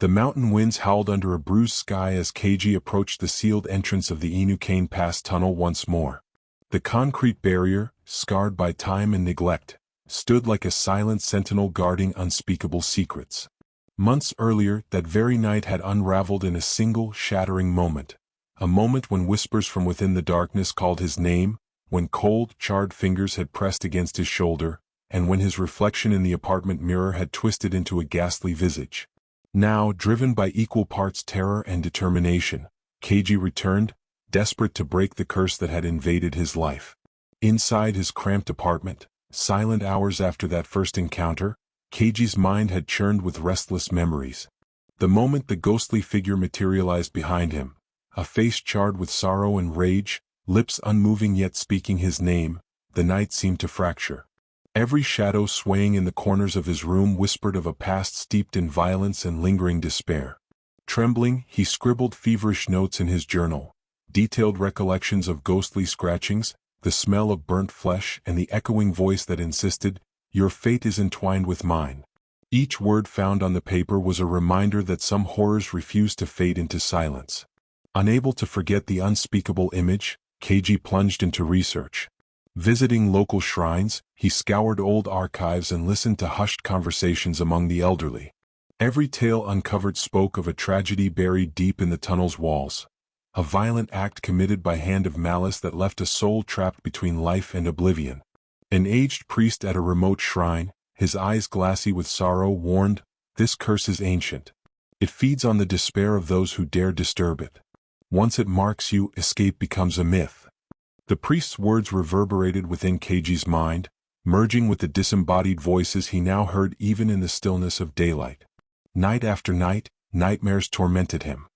The mountain winds howled under a bruised sky as Keiji approached the sealed entrance of the Inukane Pass tunnel once more. The concrete barrier, scarred by time and neglect, stood like a silent sentinel guarding unspeakable secrets. Months earlier, that very night had unraveled in a single, shattering moment. A moment when whispers from within the darkness called his name, when cold, charred fingers had pressed against his shoulder, and when his reflection in the apartment mirror had twisted into a ghastly visage. Now, driven by equal parts terror and determination, Keiji returned, desperate to break the curse that had invaded his life. Inside his cramped apartment, silent hours after that first encounter, Keiji's mind had churned with restless memories. The moment the ghostly figure materialized behind him, a face charred with sorrow and rage, lips unmoving yet speaking his name, the night seemed to fracture. Every shadow swaying in the corners of his room whispered of a past steeped in violence and lingering despair. Trembling, he scribbled feverish notes in his journal, detailed recollections of ghostly scratchings, the smell of burnt flesh, and the echoing voice that insisted, "Your fate is entwined with mine." Each word found on the paper was a reminder that some horrors refused to fade into silence. Unable to forget the unspeakable image, Keiji plunged into research. Visiting local shrines, he scoured old archives and listened to hushed conversations among the elderly. Every tale uncovered spoke of a tragedy buried deep in the tunnel's walls, a violent act committed by hand of malice that left a soul trapped between life and oblivion. An aged priest at a remote shrine, his eyes glassy with sorrow, warned, "This curse is ancient. It feeds on the despair of those who dare disturb it. Once it marks you, escape becomes a myth." The priest's words reverberated within Keiji's mind, merging with the disembodied voices he now heard even in the stillness of daylight. Night after night, nightmares tormented him.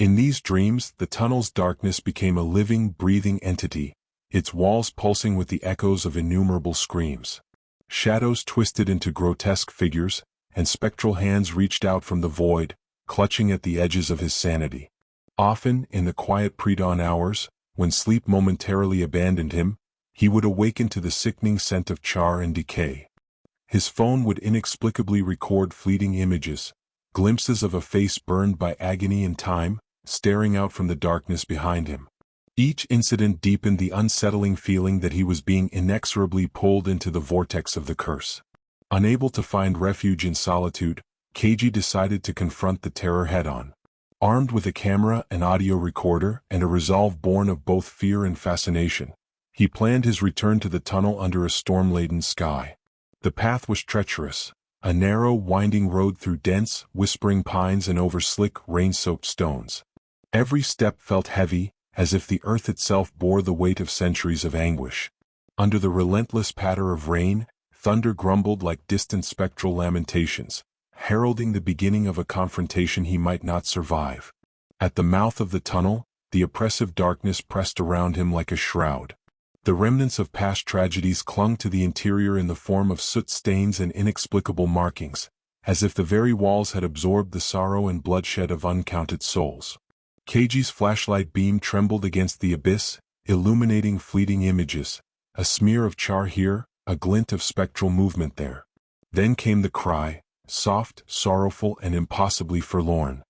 In these dreams, the tunnel's darkness became a living, breathing entity, its walls pulsing with the echoes of innumerable screams. Shadows twisted into grotesque figures, and spectral hands reached out from the void, clutching at the edges of his sanity. Often, in the quiet pre-dawn hours, when sleep momentarily abandoned him, he would awaken to the sickening scent of char and decay. His phone would inexplicably record fleeting images, glimpses of a face burned by agony and time, staring out from the darkness behind him. Each incident deepened the unsettling feeling that he was being inexorably pulled into the vortex of the curse. Unable to find refuge in solitude, Keiji decided to confront the terror head-on. Armed with a camera, an audio recorder, and a resolve born of both fear and fascination, he planned his return to the tunnel under a storm-laden sky. The path was treacherous, a narrow, winding road through dense, whispering pines and over slick, rain-soaked stones. Every step felt heavy, as if the earth itself bore the weight of centuries of anguish. Under the relentless patter of rain, thunder grumbled like distant spectral lamentations, heralding the beginning of a confrontation he might not survive. At the mouth of the tunnel, the oppressive darkness pressed around him like a shroud. The remnants of past tragedies clung to the interior in the form of soot stains and inexplicable markings, as if the very walls had absorbed the sorrow and bloodshed of uncounted souls. Keiji's flashlight beam trembled against the abyss, illuminating fleeting images, a smear of char here, a glint of spectral movement there. Then came the cry, soft, sorrowful, and impossibly forlorn.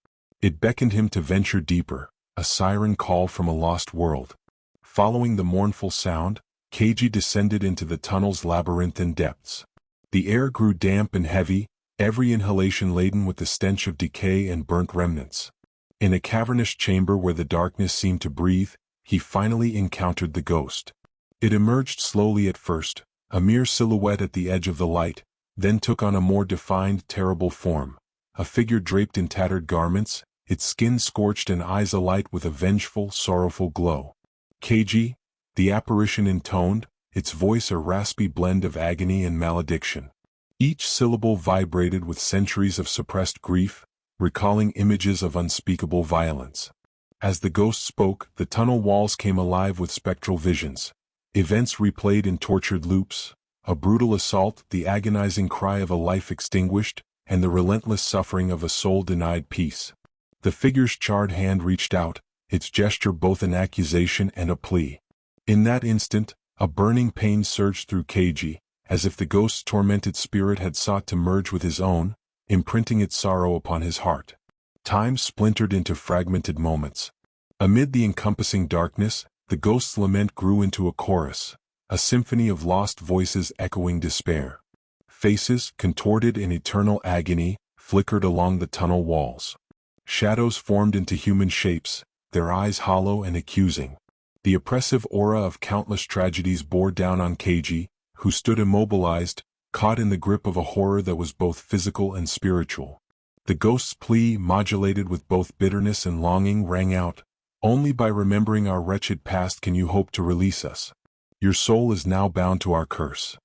It beckoned him to venture deeper, a siren call from a lost world. Following the mournful sound, Keiji descended into the tunnel's labyrinthine depths. The air grew damp and heavy, every inhalation laden with the stench of decay and burnt remnants. In a cavernous chamber where the darkness seemed to breathe, he finally encountered the ghost. It emerged slowly at first, a mere silhouette at the edge of the light, then took on a more defined, terrible form, a figure draped in tattered garments, its skin scorched and eyes alight with a vengeful, sorrowful glow. "Keiji," the apparition intoned, its voice a raspy blend of agony and malediction. Each syllable vibrated with centuries of suppressed grief, recalling images of unspeakable violence. As the ghost spoke, the tunnel walls came alive with spectral visions. Events replayed in tortured loops, a brutal assault, the agonizing cry of a life extinguished, and the relentless suffering of a soul denied peace. The figure's charred hand reached out, its gesture both an accusation and a plea. In that instant, a burning pain surged through Keiji, as if the ghost's tormented spirit had sought to merge with his own, imprinting its sorrow upon his heart. Time splintered into fragmented moments. Amid the encompassing darkness, the ghost's lament grew into a chorus, a symphony of lost voices echoing despair. Faces, contorted in eternal agony, flickered along the tunnel walls. Shadows formed into human shapes, their eyes hollow and accusing. The oppressive aura of countless tragedies bore down on Keiji, who stood immobilized, caught in the grip of a horror that was both physical and spiritual. The ghost's plea, modulated with both bitterness and longing, rang out, "Only by remembering our wretched past can you hope to release us. Your soul is now bound to our curse."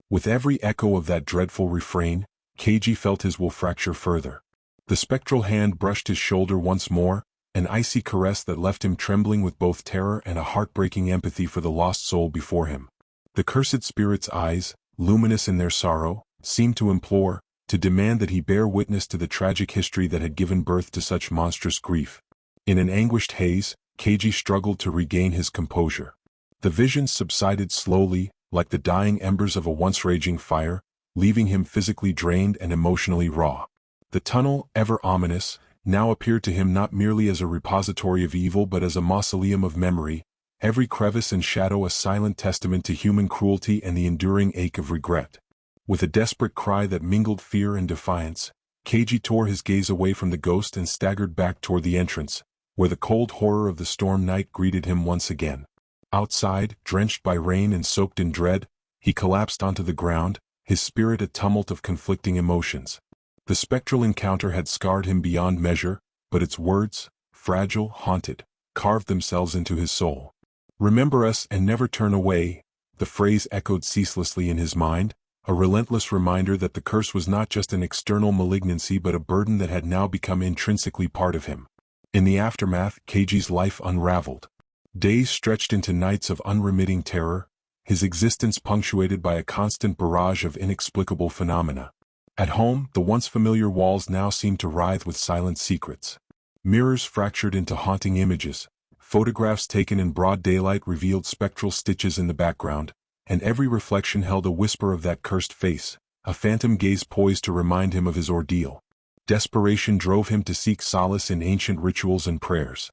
With every echo of that dreadful refrain, Keiji felt his will fracture further. The spectral hand brushed his shoulder once more, an icy caress that left him trembling with both terror and a heartbreaking empathy for the lost soul before him. The cursed spirit's eyes, luminous in their sorrow, seemed to implore, to demand that he bear witness to the tragic history that had given birth to such monstrous grief. In an anguished haze, Keiji struggled to regain his composure. The visions subsided slowly, like the dying embers of a once raging fire, leaving him physically drained and emotionally raw. The tunnel, ever ominous, now appeared to him not merely as a repository of evil but as a mausoleum of memory, every crevice and shadow a silent testament to human cruelty and the enduring ache of regret. With a desperate cry that mingled fear and defiance, Keiji tore his gaze away from the ghost and staggered back toward the entrance, where the cold horror of the storm night greeted him once again. Outside, drenched by rain and soaked in dread, he collapsed onto the ground, his spirit a tumult of conflicting emotions. The spectral encounter had scarred him beyond measure, but its words, fragile, haunted, carved themselves into his soul. "Remember us and never turn away," the phrase echoed ceaselessly in his mind, a relentless reminder that the curse was not just an external malignancy but a burden that had now become intrinsically part of him. In the aftermath, Keiji's life unraveled. Days stretched into nights of unremitting terror, his existence punctuated by a constant barrage of inexplicable phenomena. At home, the once familiar walls now seemed to writhe with silent secrets. Mirrors fractured into haunting images, photographs taken in broad daylight revealed spectral stitches in the background, and every reflection held a whisper of that cursed face, a phantom gaze poised to remind him of his ordeal. Desperation drove him to seek solace in ancient rituals and prayers.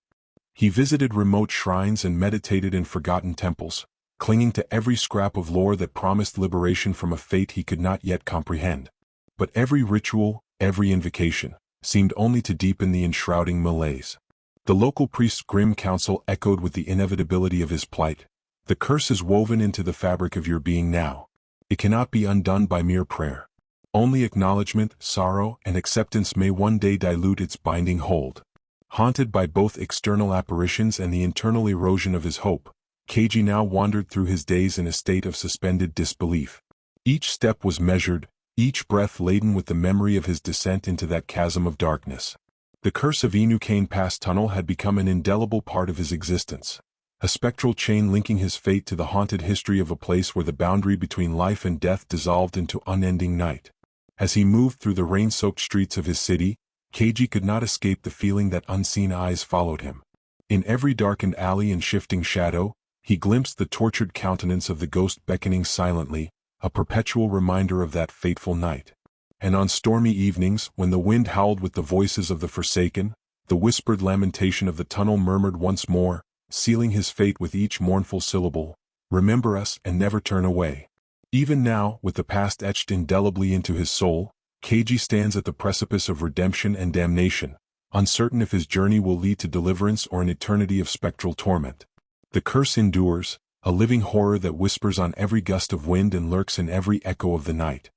He visited remote shrines and meditated in forgotten temples, clinging to every scrap of lore that promised liberation from a fate he could not yet comprehend. But every ritual, every invocation, seemed only to deepen the enshrouding malaise. The local priest's grim counsel echoed with the inevitability of his plight. "The curse is woven into the fabric of your being now. It cannot be undone by mere prayer. Only acknowledgement, sorrow, and acceptance may one day dilute its binding hold." Haunted by both external apparitions and the internal erosion of his hope, Keiji now wandered through his days in a state of suspended disbelief. Each step was measured, each breath laden with the memory of his descent into that chasm of darkness. The curse of Inukane Pass Tunnel had become an indelible part of his existence, a spectral chain linking his fate to the haunted history of a place where the boundary between life and death dissolved into unending night. As he moved through the rain-soaked streets of his city, Keiji could not escape the feeling that unseen eyes followed him. In every darkened alley and shifting shadow, he glimpsed the tortured countenance of the ghost beckoning silently, a perpetual reminder of that fateful night. And on stormy evenings, when the wind howled with the voices of the forsaken, the whispered lamentation of the tunnel murmured once more, sealing his fate with each mournful syllable, "Remember us and never turn away." Even now, with the past etched indelibly into his soul, Keiji stands at the precipice of redemption and damnation, uncertain if his journey will lead to deliverance or an eternity of spectral torment. The curse endures, a living horror that whispers on every gust of wind and lurks in every echo of the night.